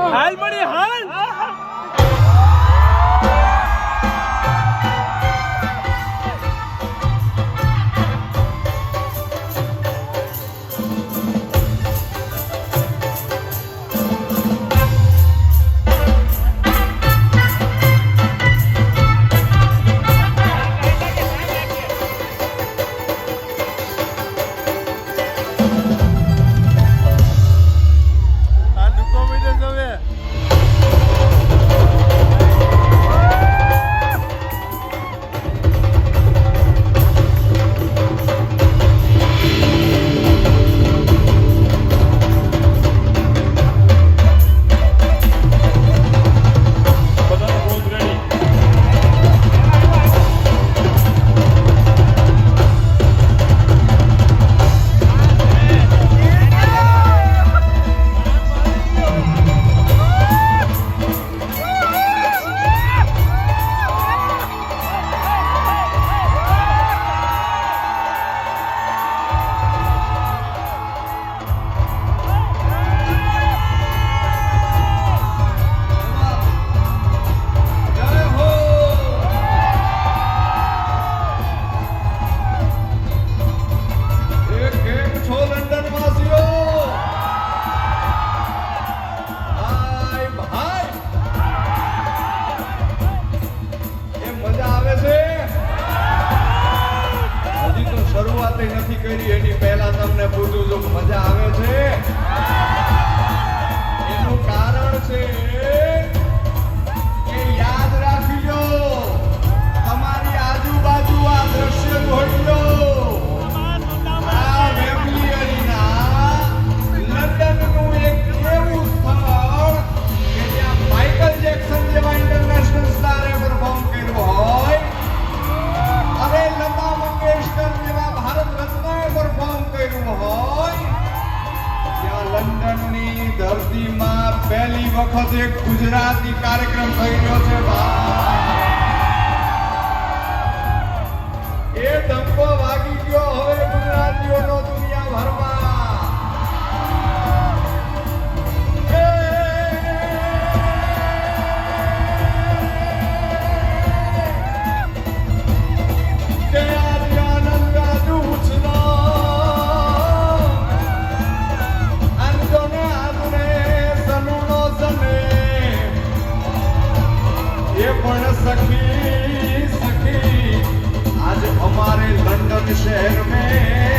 હાલ મળી હાલ નથી કરી એની પહેલા તમને પૂછું છું મજા આવે છે એનું કારણ છે કે યાદ રાખજો તમારી આજુબાજુ આ દ્રશ્ય જોઈ લો આ વેમ્બલી એરિના લંડનનું એક એવું સ્થળ કે જ્યાં માઇકલ જેક્સન જેવા ઇન્ટરનેશનલ સ્ટારે પરફોર્મ કર્યો હોય હવે લતા મંગેશકર જેવા ભારત રત્નએ પરફોર્મ કર્યું હોય ત્યાં લંડનની ધરતીમાં પહેલી વખત એક ગુજરાતી કાર્યક્રમ થઈ રહ્યો છે ભાઈ એ ડંકો વાગી ગયો હવે ગુજરાતીઓનો દુનિયાભરમાં सखी सखी आज हमारे लंदन शहर में